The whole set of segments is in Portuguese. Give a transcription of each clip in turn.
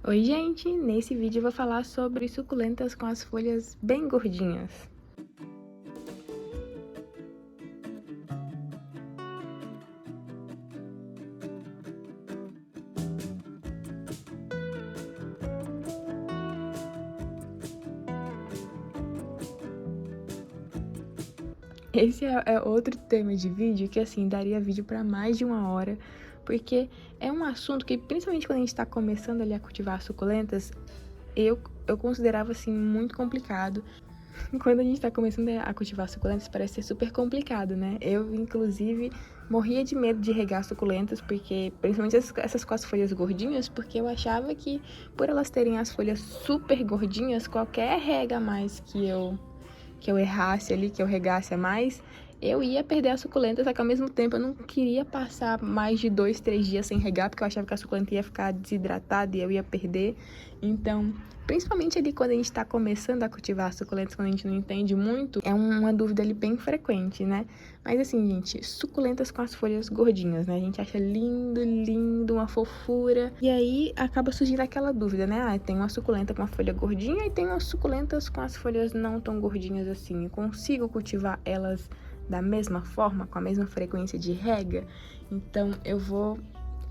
Oi, gente! Nesse vídeo eu vou falar sobre suculentas com as folhas bem gordinhas. Esse é outro tema de vídeo que, assim, daria vídeo para mais de 1 hora, porque é um assunto que, principalmente quando a gente tá começando ali a cultivar suculentas, eu considerava, assim, muito complicado. Quando a gente tá começando a cultivar suculentas, parece ser super complicado, né? Eu, inclusive, morria de medo de regar suculentas, porque, principalmente essas com as folhas gordinhas, porque eu achava que, por elas terem as folhas super gordinhas, qualquer rega a mais que eu errasse ali, que eu regasse a mais, eu ia perder a suculenta, só que ao mesmo tempo eu não queria passar mais de 2, 3 dias sem regar, porque eu achava que a suculenta ia ficar desidratada e eu ia perder. Então, principalmente ali quando a gente tá começando a cultivar suculentas, quando a gente não entende muito, é uma dúvida ali bem frequente, né? Mas assim, gente, suculentas com as folhas gordinhas, né? A gente acha lindo, lindo, uma fofura. E aí acaba surgindo aquela dúvida, né? Ah, tem uma suculenta com a folha gordinha e tem umas suculentas com as folhas não tão gordinhas assim. Eu consigo cultivar elas da mesma forma, com a mesma frequência de rega? Então eu vou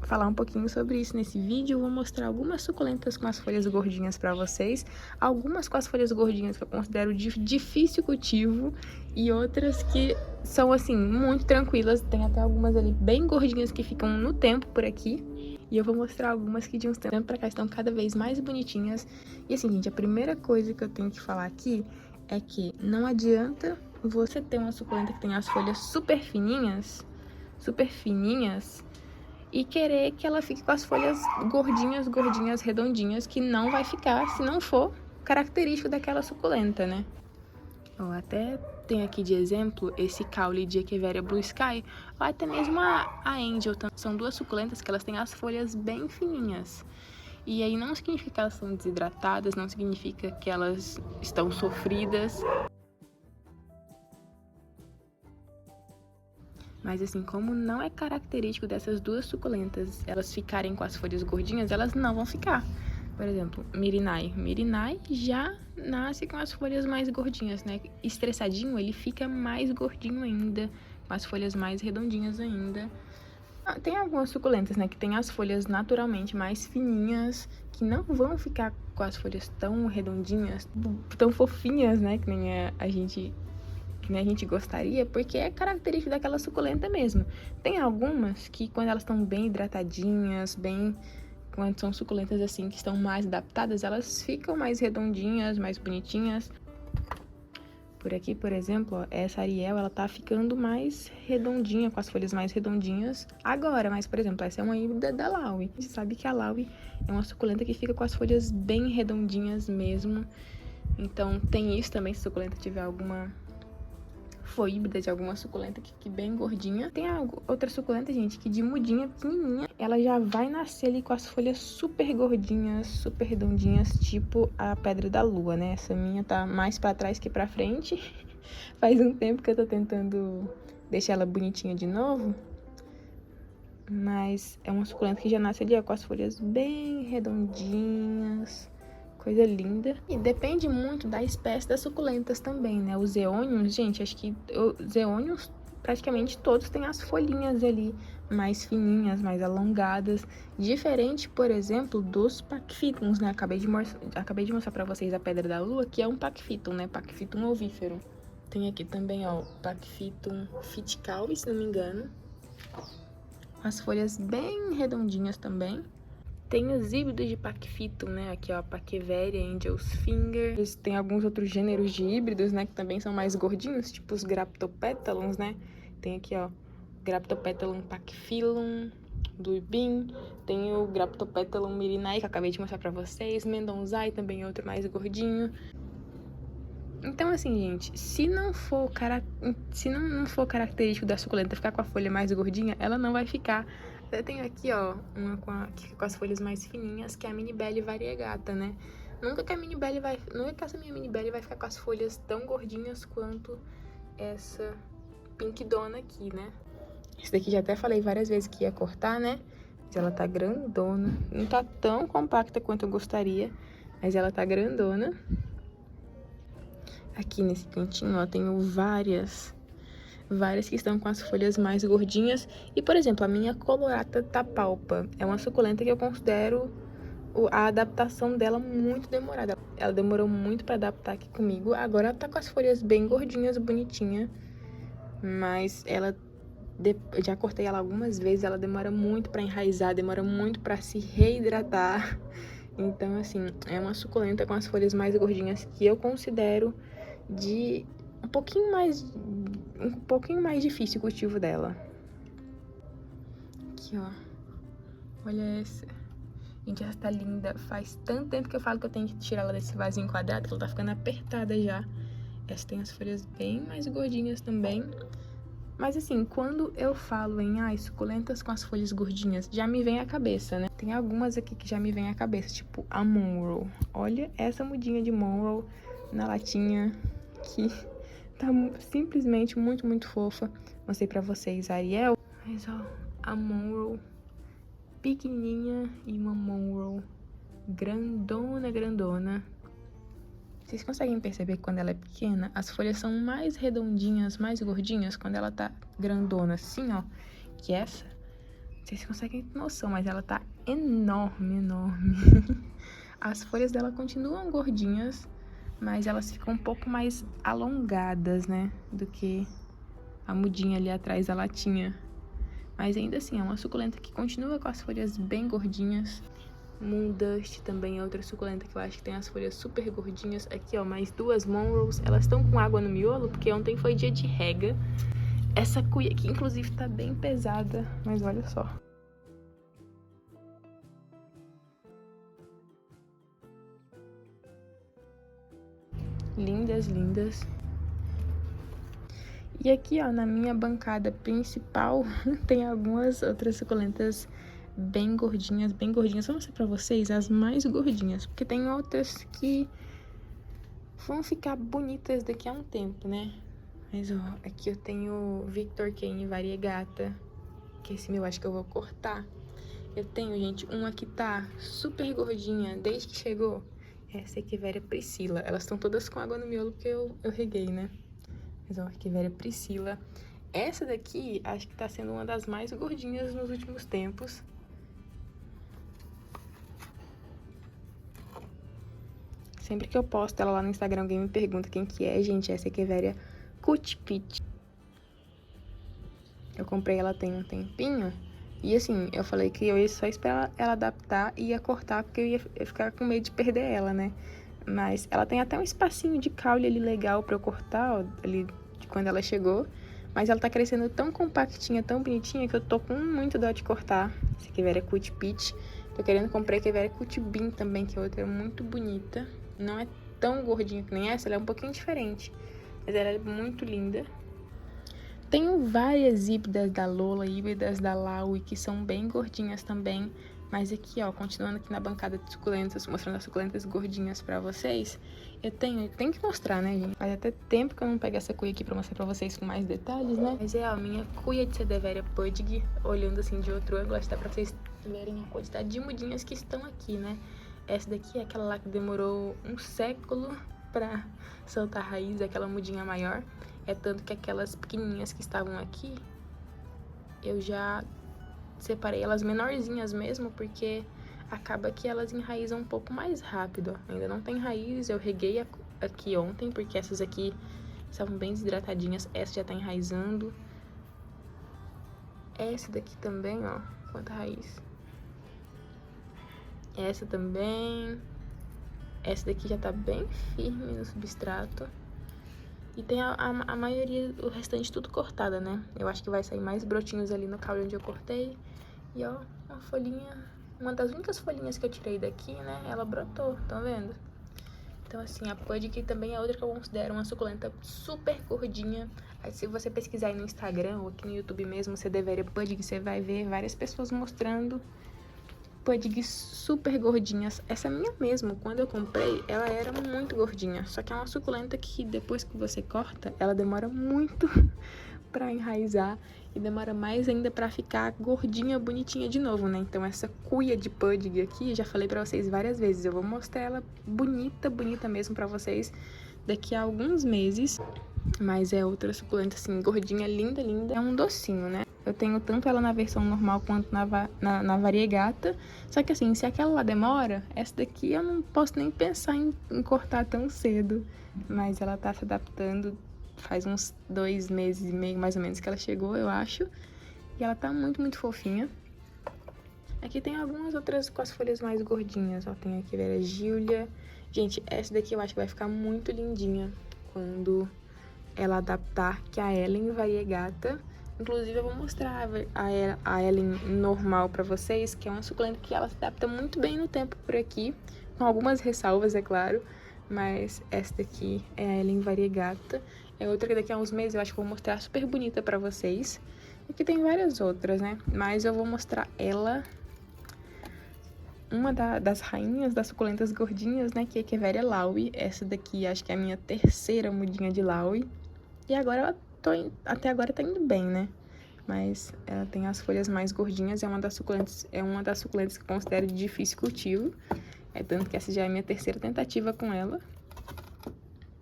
falar um pouquinho sobre isso nesse vídeo. Eu vou mostrar algumas suculentas com as folhas gordinhas para vocês, algumas com as folhas gordinhas que eu considero de difícil cultivo e outras que são assim muito tranquilas. Tem até algumas ali bem gordinhas que ficam no tempo por aqui. E eu vou mostrar algumas que de uns tempos pra cá estão cada vez mais bonitinhas. E assim, gente, a primeira coisa que eu tenho que falar aqui é que não adianta você ter uma suculenta que tem as folhas super fininhas, e querer que ela fique com as folhas gordinhas, gordinhas, redondinhas, que não vai ficar se não for característico daquela suculenta, né? Ó, até tem aqui de exemplo esse caule de Echeveria Blue Sky, ou até mesmo a Angel. São duas suculentas que elas têm as folhas bem fininhas. E aí não significa que elas são desidratadas, não significa que elas estão sofridas. Mas assim, como não é característico dessas duas suculentas elas ficarem com as folhas gordinhas, elas não vão ficar. Por exemplo, Mirinai. Mirinai já nasce com as folhas mais gordinhas, né? Estressadinho, ele fica mais gordinho ainda, com as folhas mais redondinhas ainda. Tem algumas suculentas, né, que tem as folhas naturalmente mais fininhas, que não vão ficar com as folhas tão redondinhas, tão fofinhas, né, que nem a gente gostaria, porque é característico daquela suculenta mesmo. Tem algumas que, quando elas estão bem hidratadinhas, quando são suculentas assim, que estão mais adaptadas, elas ficam mais redondinhas, mais bonitinhas. Por aqui, por exemplo, ó, essa Ariel, ela tá ficando mais redondinha, com as folhas mais redondinhas agora. Mas, por exemplo, essa é uma híbrida da Laui. A gente sabe que a Laui é uma suculenta que fica com as folhas bem redondinhas mesmo. Então, tem isso também, se a suculenta tiver alguma foi híbrida de alguma suculenta que fique bem gordinha. Tem outra suculenta, gente, que de mudinha, pequenininha, ela já vai nascer ali com as folhas super gordinhas, super redondinhas, tipo a pedra da lua, né? Essa minha tá mais pra trás que pra frente. Faz um tempo que eu tô tentando deixar ela bonitinha de novo. Mas é uma suculenta que já nasce ali, ó, com as folhas bem redondinhas. Coisa linda. E depende muito da espécie das suculentas também, né? Os zeônios, gente, acho que os zeônios praticamente todos têm as folhinhas ali mais fininhas, mais alongadas. Diferente, por exemplo, dos Pachyphytums, né? Acabei de mostrar pra vocês a Pedra da Lua, que é um Pachyphytum, né? Pachyphytum ovífero. Tem aqui também, ó, o Pachyphytum fiticaulis, se não me engano. As folhas bem redondinhas também. Tem os híbridos de Pachyphytum, né? Aqui, ó, Pachyveria, Angel's Finger. Tem alguns outros gêneros de híbridos, né? Que também são mais gordinhos, tipo os Graptopétalons, né? Tem aqui, ó, Graptopétalon pachyphyllum, Blue Bean. Tem o Graptopétalon mirinai, que eu acabei de mostrar pra vocês. Mendonzai, também outro mais gordinho. Então, assim, gente, se não for característico da suculenta ficar com a folha mais gordinha, ela não vai ficar. Eu tenho aqui, ó, uma que fica com as folhas mais fininhas, que é a Mini Belly variegata, né? Nunca que essa minha Mini Belly vai ficar com as folhas tão gordinhas quanto essa Pink Dona aqui, né? Esse daqui já até falei várias vezes que ia cortar, né? Ela tá grandona. Não tá tão compacta quanto eu gostaria, mas ela tá grandona. Aqui nesse cantinho, ó, tenho várias que estão com as folhas mais gordinhas. E, por exemplo, a minha colorata tapalpa é uma suculenta que eu considero a adaptação dela muito demorada. Ela demorou muito pra adaptar aqui comigo. Agora ela tá com as folhas bem gordinhas, bonitinha. Mas ela, eu já cortei ela algumas vezes, ela demora muito pra enraizar, demora muito pra se reidratar. Então, assim, é uma suculenta com as folhas mais gordinhas que eu considero de um pouquinho mais difícil o cultivo dela. Aqui, ó. Olha essa. Gente, essa tá linda. Faz tanto tempo que eu falo que eu tenho que tirar ela desse vasinho quadrado, que ela tá ficando apertada já. Essa tem as folhas bem mais gordinhas também. Mas assim, quando eu falo em suculentas com as folhas gordinhas, já me vem à cabeça, né? Tem algumas aqui que já me vem à cabeça, tipo a Monroe. Olha essa mudinha de Monroe na latinha, que tá simplesmente muito, muito fofa. Mostrei pra vocês a Ariel, mas ó, a Monroe pequenininha e uma Monroe grandona, grandona. Vocês conseguem perceber que quando ela é pequena, as folhas são mais redondinhas, mais gordinhas, quando ela tá grandona assim, ó, que essa. Vocês conseguem ter noção, mas ela tá enorme, enorme. As folhas dela continuam gordinhas, mas elas ficam um pouco mais alongadas, né, do que a mudinha ali atrás da latinha. Mas ainda assim, é uma suculenta que continua com as folhas bem gordinhas. Moondust também é outra suculenta que eu acho que tem as folhas super gordinhas. Aqui, ó, mais duas Monroes. Elas estão com água no miolo, porque ontem foi dia de rega. Essa cuia aqui, inclusive, tá bem pesada, mas olha só. Lindas, lindas. E aqui, ó, na minha bancada principal, tem algumas outras suculentas bem gordinhas, bem gordinhas. Vou mostrar pra vocês as mais gordinhas, porque tem outras que vão ficar bonitas daqui a um tempo, né? Mas, ó, aqui eu tenho Victor Kane Variegata, que esse meu acho que eu vou cortar. Eu tenho, gente, uma que tá super gordinha desde que chegou. Essa aqui é Priscila. Elas estão todas com água no miolo porque eu reguei, né? Mas, ó, aqui Priscila. Essa daqui, acho que tá sendo uma das mais gordinhas nos últimos tempos. Sempre que eu posto ela lá no Instagram, alguém me pergunta quem que é, gente. Essa aqui é Cutie Peach. Eu comprei ela tem um tempinho. E assim, eu falei que eu ia só esperar ela adaptar e ia cortar, porque eu ia ficar com medo de perder ela, né? Mas ela tem até um espacinho de caule ali legal pra eu cortar, ó, ali de quando ela chegou. Mas ela tá crescendo tão compactinha, tão bonitinha, que eu tô com muito dó de cortar. Essa aqui é Cutie Peach. Tô querendo comprar aqui a Cutie Bean também, que é outra muito bonita. Não é tão gordinha que nem essa, ela é um pouquinho diferente. Mas ela é muito linda. Tenho várias híbridas da Lola, híbridas da Laui, que são bem gordinhas também. Mas aqui, ó, continuando aqui na bancada de suculentas, mostrando as suculentas gordinhas pra vocês. Eu tenho que mostrar, né, gente? Faz até tempo que eu não pego essa cuia aqui pra mostrar pra vocês com mais detalhes, né? Mas é a minha cuia de Sadeveria Pudgy, olhando assim de outro ângulo, acho que dá pra vocês verem a quantidade de mudinhas que estão aqui, né? Essa daqui é aquela lá que demorou um século pra soltar a raiz, aquela mudinha maior. É tanto que aquelas pequenininhas que estavam aqui, eu já separei elas menorzinhas mesmo, porque acaba que elas enraizam um pouco mais rápido. Ainda não tem raiz, eu reguei aqui ontem, porque essas aqui estavam bem desidratadinhas. Essa já tá enraizando. Essa daqui também, ó, quanta raiz. Essa também. Essa daqui já tá bem firme no substrato. E tem a maioria, o restante tudo cortada, né? Eu acho que vai sair mais brotinhos ali no caule onde eu cortei. E ó, uma folhinha, uma das únicas folhinhas que eu tirei daqui, né? Ela brotou, estão vendo? Então assim, a Pudgy também é outra que eu considero uma suculenta super gordinha. Aí se você pesquisar aí no Instagram ou aqui no YouTube mesmo, você deveria Pudgy, você vai ver várias pessoas mostrando Pudgy super gordinhas. Essa minha mesmo, quando eu comprei, ela era muito gordinha. Só que é uma suculenta que depois que você corta, ela demora muito pra enraizar e demora mais ainda pra ficar gordinha, bonitinha de novo, né? Então essa cuia de pudding aqui, já falei pra vocês várias vezes, eu vou mostrar ela bonita, bonita mesmo pra vocês daqui a alguns meses. Mas é outra suculenta, assim, gordinha, linda, linda. É um docinho, né? Eu tenho tanto ela na versão normal quanto na variegata. Só que assim, se aquela lá demora, essa daqui eu não posso nem pensar em cortar tão cedo. Mas ela tá se adaptando. Faz uns 2 meses e meio, mais ou menos, que ela chegou, eu acho. E ela tá muito, muito fofinha. Aqui tem algumas outras com as folhas mais gordinhas. Ó, tem aqui Vera Gília. Gente, essa daqui eu acho que vai ficar muito lindinha quando ela adaptar, que a Ellen Variegata. Inclusive eu vou mostrar a Ellen normal pra vocês, que é uma suculenta que ela se adapta muito bem no tempo por aqui, com algumas ressalvas, é claro, mas essa daqui é a Ellen Variegata. É outra que daqui a uns meses eu acho que vou mostrar super bonita pra vocês. Aqui tem várias outras, né, mas eu vou mostrar ela, uma das rainhas das suculentas gordinhas, né, que é a Echeveria Laui. Essa daqui acho que é a minha terceira mudinha de Laui. E agora até agora tá indo bem, né? Mas ela tem as folhas mais gordinhas, é uma das suculentas que eu considero de difícil cultivo. É tanto que essa já é a minha terceira tentativa com ela.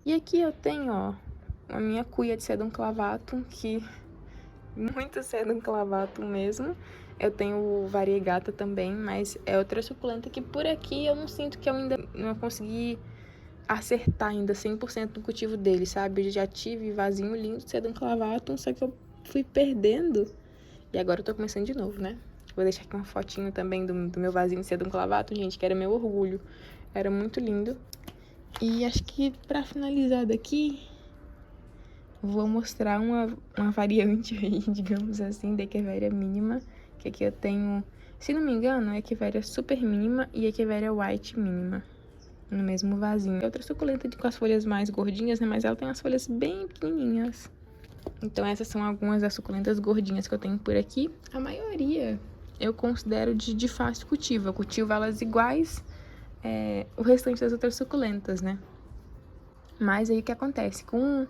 E aqui eu tenho, ó, a minha cuia de Sedum clavatum, que muito Sedum clavatum mesmo. Eu tenho o Variegata também, mas é outra suculenta que por aqui eu não sinto que eu ainda não consegui acertar ainda 100% no cultivo dele, sabe? Eu já tive vasinho lindo de Sedum clavatum, só que eu fui perdendo. E agora eu tô começando de novo, né? Vou deixar aqui uma fotinho também do meu vasinho de Sedum clavatum, gente, que era meu orgulho. Era muito lindo. E acho que pra finalizar daqui, vou mostrar uma variante aí, digamos assim, da Echeveria mínima, que aqui eu tenho, se não me engano, é Echeveria super mínima e Echeveria white mínima, no mesmo vasinho. É outra suculenta com as folhas mais gordinhas, né, mas ela tem as folhas bem pequenininhas. Então essas são algumas das suculentas gordinhas que eu tenho por aqui. A maioria eu considero de fácil cultivo, eu cultivo elas iguais o restante das outras suculentas, né. Mas aí o que acontece? Com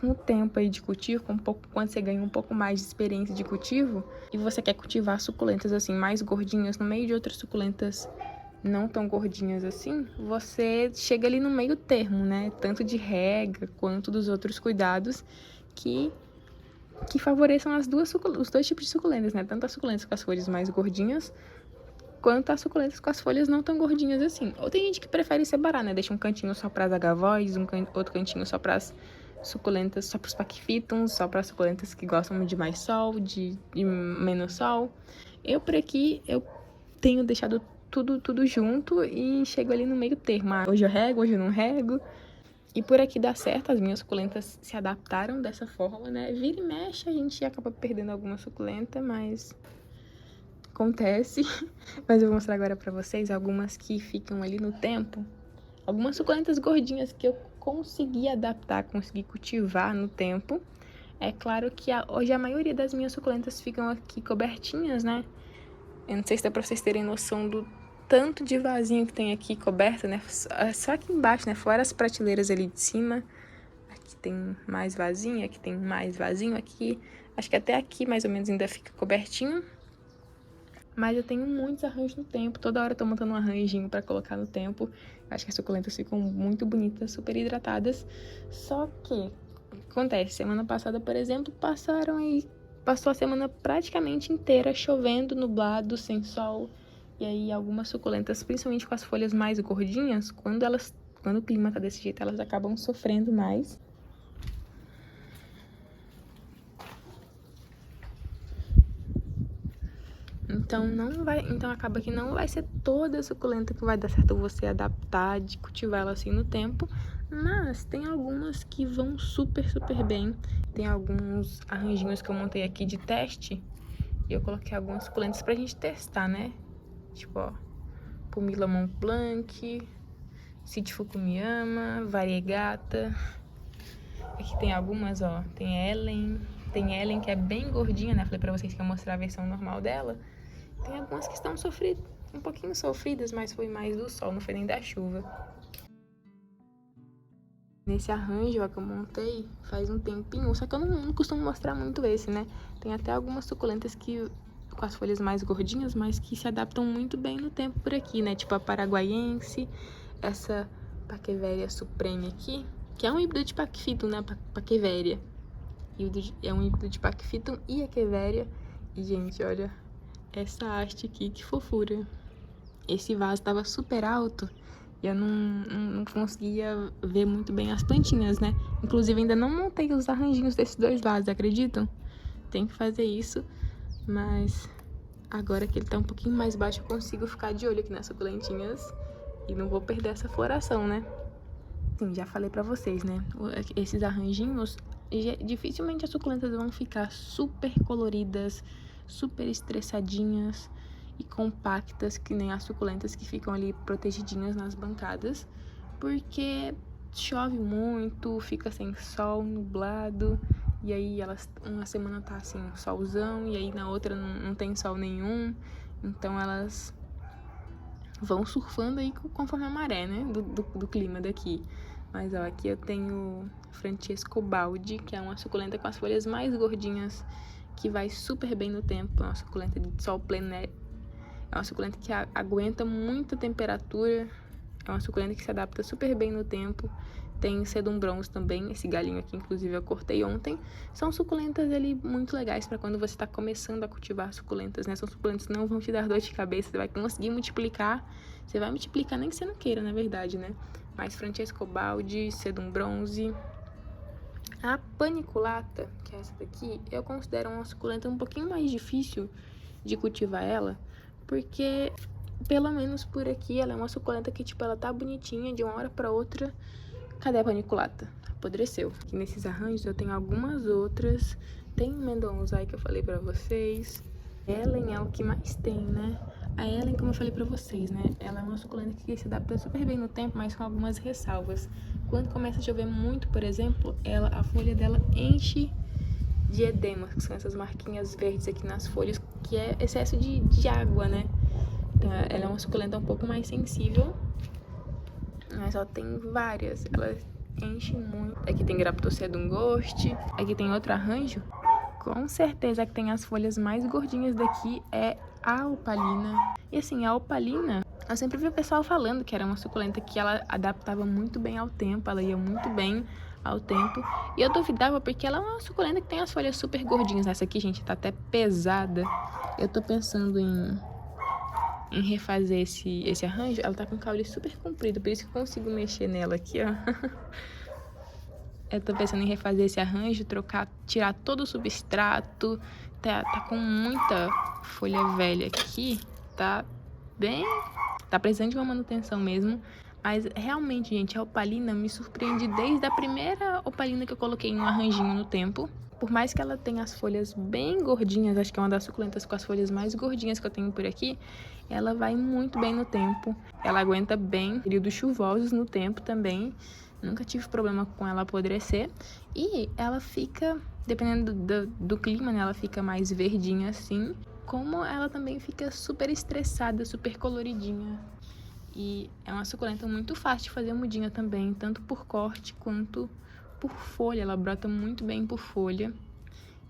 o tempo aí de cultivo, quando você ganha um pouco mais de experiência de cultivo, e você quer cultivar suculentas assim mais gordinhas no meio de outras suculentas não tão gordinhas assim, você chega ali no meio termo, né? Tanto de rega quanto dos outros cuidados que favoreçam os dois tipos de suculentas, né? Tanto as suculentas com as folhas mais gordinhas, quanto as suculentas com as folhas não tão gordinhas assim. Ou tem gente que prefere separar, né? Deixa um cantinho só para as agavóis, outro cantinho só para as suculentas, só para os Pachyphytums, só para as suculentas que gostam de mais sol, de menos sol. Eu por aqui, eu tenho deixado tudo junto e chego ali no meio termo. Hoje eu rego, hoje eu não rego. E por aqui dá certo, as minhas suculentas se adaptaram dessa forma, né? Vira e mexe, a gente acaba perdendo alguma suculenta, mas acontece. Mas eu vou mostrar agora pra vocês algumas que ficam ali no tempo. Algumas suculentas gordinhas que eu consegui adaptar, consegui cultivar no tempo. É claro que hoje a maioria das minhas suculentas ficam aqui cobertinhas, né? Eu não sei se dá pra vocês terem noção do tanto de vasinho que tem aqui coberto, né? Só aqui embaixo, né? Fora as prateleiras ali de cima. Aqui tem mais vasinho, aqui tem mais vasinho, aqui... Acho que até aqui, mais ou menos, ainda fica cobertinho. Mas eu tenho muitos arranjos no tempo. Toda hora eu tô montando um arranjinho pra colocar no tempo. Acho que as suculentas ficam muito bonitas, super hidratadas. Só que, acontece, semana passada, por exemplo, passou a semana praticamente inteira chovendo, nublado, sem sol. E aí algumas suculentas, principalmente com as folhas mais gordinhas, quando o clima tá desse jeito, elas acabam sofrendo mais. Então acaba que não vai ser toda suculenta que vai dar certo você adaptar, de cultivar ela assim no tempo, mas tem algumas que vão super, super bem. Tem alguns arranjinhos que eu montei aqui de teste, e eu coloquei algumas suculentas pra gente testar, né? Tipo, ó, Pumila Mont Blanc, City Fukuyama, Variegata. Aqui tem algumas, ó, tem Ellen que é bem gordinha, né? Falei pra vocês que ia mostrar a versão normal dela. Tem algumas que estão um pouquinho sofridas, mas foi mais do sol, não foi nem da chuva. Nesse arranjo ó, que eu montei faz um tempinho, só que eu não costumo mostrar muito esse, né? Tem até algumas suculentas que com as folhas mais gordinhas, mas que se adaptam muito bem no tempo por aqui, né? Tipo a paraguaiense, essa Paquevéria supreme aqui, que é um híbrido de Paquifitum, né? Paquevéria. É um híbrido de Paquifitum e Echeveria. E, gente, olha essa haste aqui, que fofura. Esse vaso tava super alto e eu não conseguia ver muito bem as plantinhas, né? Inclusive, ainda não montei os arranjinhos desses dois vasos, acreditam? Tem que fazer isso, mas agora que ele tá um pouquinho mais baixo, eu consigo ficar de olho aqui nas suculentinhas e não vou perder essa floração, né? Sim, já falei pra vocês, né? Esses arranjinhos, dificilmente as suculentas vão ficar super coloridas, super estressadinhas e compactas, que nem as suculentas que ficam ali protegidinhas nas bancadas, porque chove muito, fica sem sol, nublado, e aí elas, uma semana tá assim, solzão, e aí na outra não tem sol nenhum, então elas vão surfando aí conforme a maré, né, do clima daqui. Mas ó, aqui eu tenho Francesco Baldi, que é uma suculenta com as folhas mais gordinhas, que vai super bem no tempo, é uma suculenta de sol plené. É uma suculenta que aguenta muita temperatura, é uma suculenta que se adapta super bem no tempo. Tem sedum bronze também, esse galinho aqui, inclusive, eu cortei ontem. São suculentas ali muito legais para quando você está começando a cultivar suculentas, né? São suculentas que não vão te dar dor de cabeça, você vai conseguir multiplicar. Você vai multiplicar nem que você não queira, na verdade, né? Mas Francesco Baldi, sedum bronze. A paniculata, que é essa daqui, eu considero uma suculenta um pouquinho mais difícil de cultivar ela, porque, pelo menos por aqui, ela é uma suculenta que, tipo, ela tá bonitinha de uma hora pra outra. Cadê a paniculata? Apodreceu. Aqui nesses arranjos eu tenho algumas outras. Tem o Mendonzai que eu falei pra vocês. Ellen é o que mais tem, né? A Ellen, como eu falei pra vocês, né? Ela é uma suculenta que se adapta super bem no tempo, mas com algumas ressalvas. Quando começa a chover muito, por exemplo, a folha dela enche de edema, que são essas marquinhas verdes aqui nas folhas, que é excesso de água, né? Então, ela é uma suculenta um pouco mais sensível, mas ela tem várias, ela enche muito. Aqui tem Graptocedum Ghost, aqui tem outro arranjo. Com certeza que tem as folhas mais gordinhas daqui é a opalina. E assim, a opalina, eu sempre vi o pessoal falando que era uma suculenta que ela adaptava muito bem ao tempo, ela ia muito bem ao tempo. E eu duvidava porque ela é uma suculenta que tem as folhas super gordinhas. Essa aqui, gente, tá até pesada. Eu tô pensando em refazer esse arranjo. Ela tá com o caule super comprido, por isso que eu consigo mexer nela aqui, ó. Eu tô pensando em refazer esse arranjo, tirar todo o substrato. Tá com muita folha velha aqui, tá precisando de uma manutenção mesmo. Mas realmente, gente, a opalina me surpreende desde a primeira opalina que eu coloquei no arranjinho no tempo. Por mais que ela tenha as folhas bem gordinhas, acho que é uma das suculentas com as folhas mais gordinhas que eu tenho por aqui, ela vai muito bem no tempo. Ela aguenta bem períodos chuvosos no tempo também. Nunca tive problema com ela apodrecer. E ela fica, dependendo do clima, né, ela fica mais verdinha assim. Como ela também fica super estressada, super coloridinha. E é uma suculenta muito fácil de fazer mudinha também, tanto por corte quanto por folha. Ela brota muito bem por folha.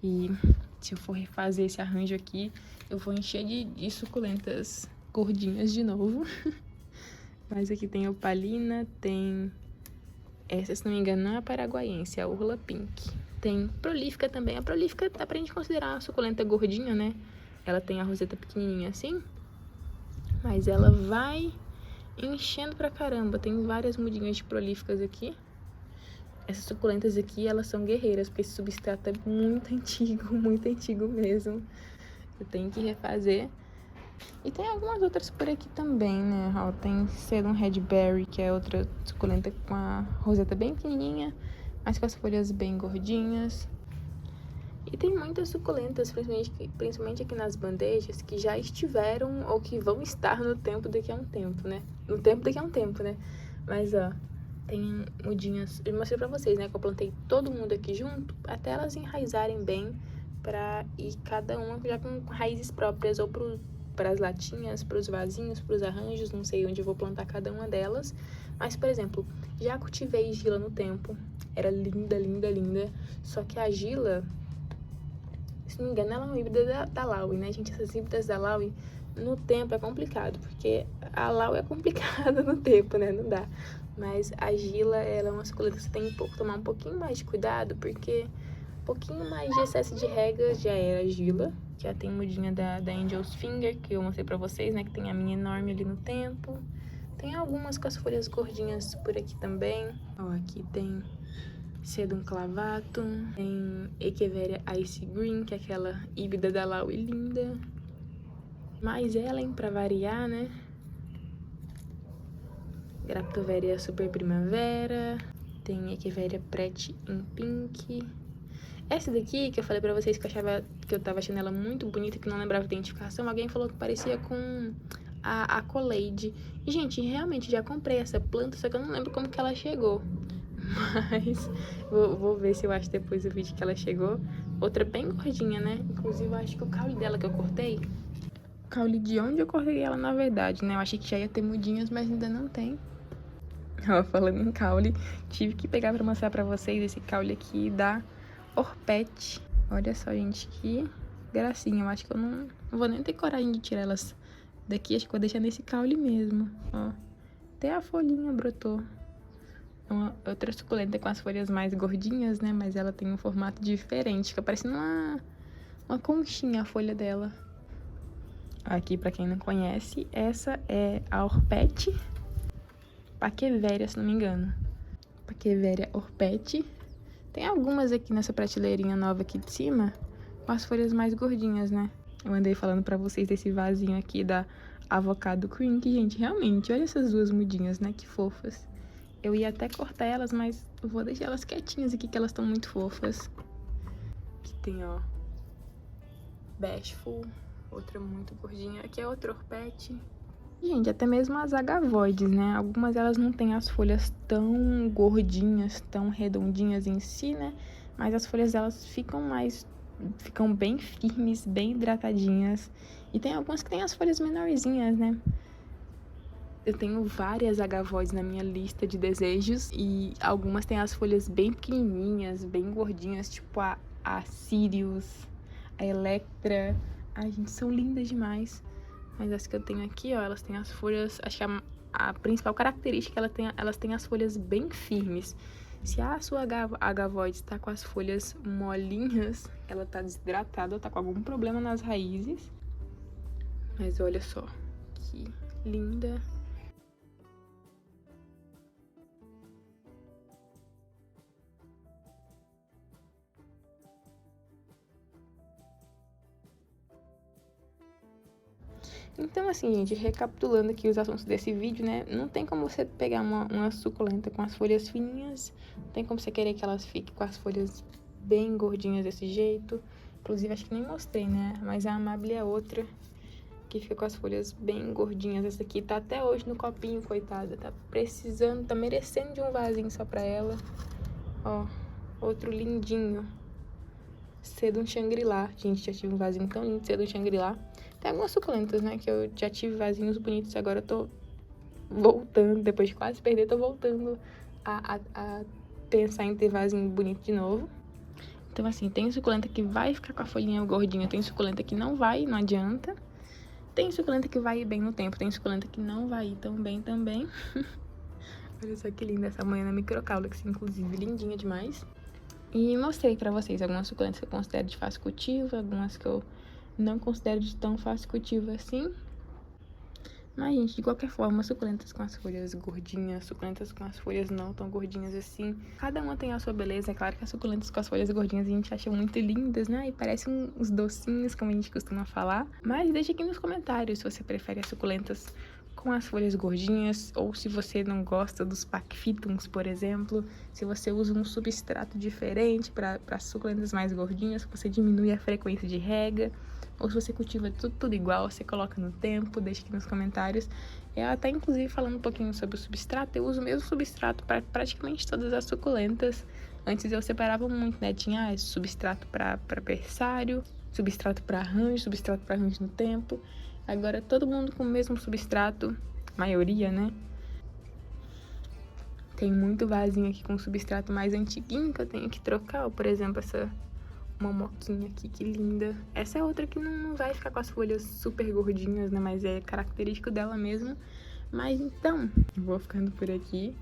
E se eu for refazer esse arranjo aqui, eu vou encher de suculentas gordinhas de novo. Mas aqui tem opalina, tem... Essa, se não me engano, não é a paraguaiense, é a Urla Pink. Tem prolífica também. A prolífica dá pra gente considerar uma suculenta gordinha, né? Ela tem a roseta pequenininha assim, mas ela vai enchendo pra caramba. Tem várias mudinhas de prolíficas aqui. Essas suculentas aqui, elas são guerreiras, porque esse substrato é muito antigo mesmo. Eu tenho que refazer. E tem algumas outras por aqui também, né? Ó, tem Sedum Redberry, que é outra suculenta com a roseta bem pequenininha, mas com as folhas bem gordinhas. E tem muitas suculentas, principalmente aqui nas bandejas, que já estiveram ou que vão estar no tempo daqui a um tempo, né? No tempo daqui a um tempo, né? Mas, ó, tem mudinhas... Eu mostrei pra vocês, né? Que eu plantei todo mundo aqui junto, até elas enraizarem bem, pra ir cada uma já com raízes próprias, ou pro para as latinhas, para os vasinhos, para os arranjos, não sei onde eu vou plantar cada uma delas. Mas, por exemplo, já cultivei Gila no tempo, era linda, linda, linda. Só que a Gila, se não me engano, ela é uma híbrida da Laui, né, gente? Essas híbridas da Laui no tempo é complicado, porque a Laui é complicada no tempo, né? Não dá. Mas a Gila, ela é uma suculenta que você tem que tomar um pouquinho mais de cuidado, porque um pouquinho mais de excesso de regas já era a Gila. Já tem mudinha da Angel's Finger, que eu mostrei pra vocês, né? Que tem a minha enorme ali no tempo. Tem algumas com as folhas gordinhas por aqui também. Ó, aqui tem Sedum clavatum, tem Echeveria Ice Green, que é aquela híbrida da Laui linda. Mais Ellen, pra variar, né? Graptoveria Super Primavera. Tem Echeveria Pretty in Pink. Essa daqui, que eu falei pra vocês que eu tava achando ela muito bonita, que não lembrava a identificação, alguém falou que parecia com a Coleide. E, gente, realmente já comprei essa planta, só que eu não lembro como que ela chegou. Mas vou ver se eu acho depois o vídeo que ela chegou. Outra bem gordinha, né? Inclusive, eu acho que o caule dela que eu cortei, o caule de onde eu cortei ela, na verdade, né? Eu achei que já ia ter mudinhas, mas ainda não tem. Ó, falando em caule, tive que pegar pra mostrar pra vocês esse caule aqui da Orpet. Olha só, gente, que gracinha. Eu acho que eu não vou nem ter coragem de tirar elas daqui. Acho que vou deixar nesse caule mesmo, ó. Até a folhinha brotou. Uma outra suculenta com as folhas mais gordinhas, né? Mas ela tem um formato diferente. Fica parecendo uma conchinha a folha dela. Aqui, pra quem não conhece, essa é a Orpet Paqueveria, se não me engano. Paqueveria Orpet. Tem algumas aqui nessa prateleirinha nova aqui de cima, com as folhas mais gordinhas, né? Eu andei falando pra vocês desse vasinho aqui da Avocado Cream, que, gente, realmente, olha essas duas mudinhas, né? Que fofas. Eu ia até cortar elas, mas eu vou deixar elas quietinhas aqui, que elas estão muito fofas. Aqui tem, ó, Bashful, outra muito gordinha. Aqui é outra Orpet. Gente, até mesmo as agavoides, né? Algumas elas não têm as folhas tão gordinhas, tão redondinhas em si, né? Mas as folhas delas ficam bem firmes, bem hidratadinhas. E tem algumas que têm as folhas menorzinhas, né? Eu tenho várias agavoides na minha lista de desejos e algumas têm as folhas bem pequenininhas, bem gordinhas, tipo a Sirius, a Electra. Ai, gente, são lindas demais. Mas as que eu tenho aqui, ó, elas têm as folhas, acho que a principal característica, elas têm as folhas bem firmes. Se a sua agavoide está com as folhas molinhas, ela tá desidratada, tá com algum problema nas raízes. Mas olha só, que linda. Então, assim, gente, recapitulando aqui os assuntos desse vídeo, né? Não tem como você pegar uma suculenta com as folhas fininhas, não tem como você querer que elas fiquem com as folhas bem gordinhas desse jeito. Inclusive, acho que nem mostrei, né? Mas a Amable é outra que fica com as folhas bem gordinhas. Essa aqui tá até hoje no copinho, coitada. Tá precisando, tá merecendo de um vasinho só pra ela. Ó, outro lindinho. Sedum Shangri-La. Gente, já tive um vasinho tão lindo de Sedum Shangri-La. Tem algumas suculentas, né, que eu já tive vasinhos bonitos e agora eu tô voltando, depois de quase perder, tô voltando a pensar em ter vasinho bonito de novo. Então, assim, tem suculenta que vai ficar com a folhinha gordinha, tem suculenta que não vai, não adianta. Tem suculenta que vai ir bem no tempo, tem suculenta que não vai ir tão bem também. Olha só que linda essa manhã na Microcalyx, inclusive, lindinha demais. E mostrei pra vocês algumas suculentas que eu considero de fácil cultivo, algumas que eu não considero de tão fácil cultivo assim. Mas, gente, de qualquer forma, suculentas com as folhas gordinhas, suculentas com as folhas não tão gordinhas assim. Cada uma tem a sua beleza. É claro que as suculentas com as folhas gordinhas a gente acha muito lindas, né? E parecem uns docinhos, como a gente costuma falar. Mas deixa aqui nos comentários se você prefere as suculentas com as folhas gordinhas, ou se você não gosta dos Pachyphytums, por exemplo, se você usa um substrato diferente para suculentas mais gordinhas, você diminui a frequência de rega, ou se você cultiva tudo igual, você coloca no tempo, deixa aqui nos comentários. Eu até, inclusive, falando um pouquinho sobre o substrato, eu uso o mesmo substrato para praticamente todas as suculentas. Antes eu separava muito, né? Tinha substrato para berçário, substrato para arranjo no tempo. Agora todo mundo com o mesmo substrato, maioria, né? Tem muito vasinho aqui com substrato mais antiguinho que eu tenho que trocar, por exemplo, essa momoquinha aqui, que linda. Essa é outra que não vai ficar com as folhas super gordinhas, né? Mas é característico dela mesmo. Mas então, vou ficando por aqui.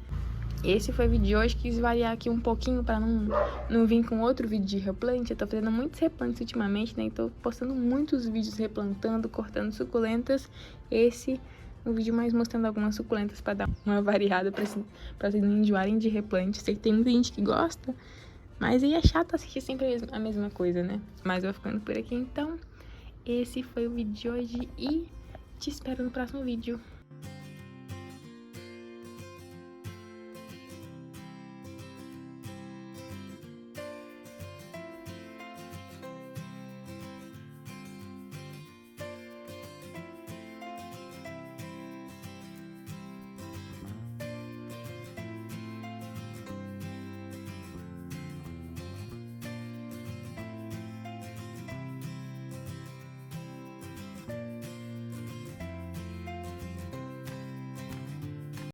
Esse foi o vídeo de hoje, quis variar aqui um pouquinho pra não vir com outro vídeo de replante. Eu tô fazendo muitos replantes ultimamente, né? Tô postando muitos vídeos replantando, cortando suculentas. Esse um vídeo mais mostrando algumas suculentas pra dar uma variada pra vocês não enjoarem de replante. Sei que tem muita gente que gosta, mas aí é chato assistir sempre a mesma coisa, né? Mas eu vou ficando por aqui, então. Esse foi o vídeo de hoje e te espero no próximo vídeo.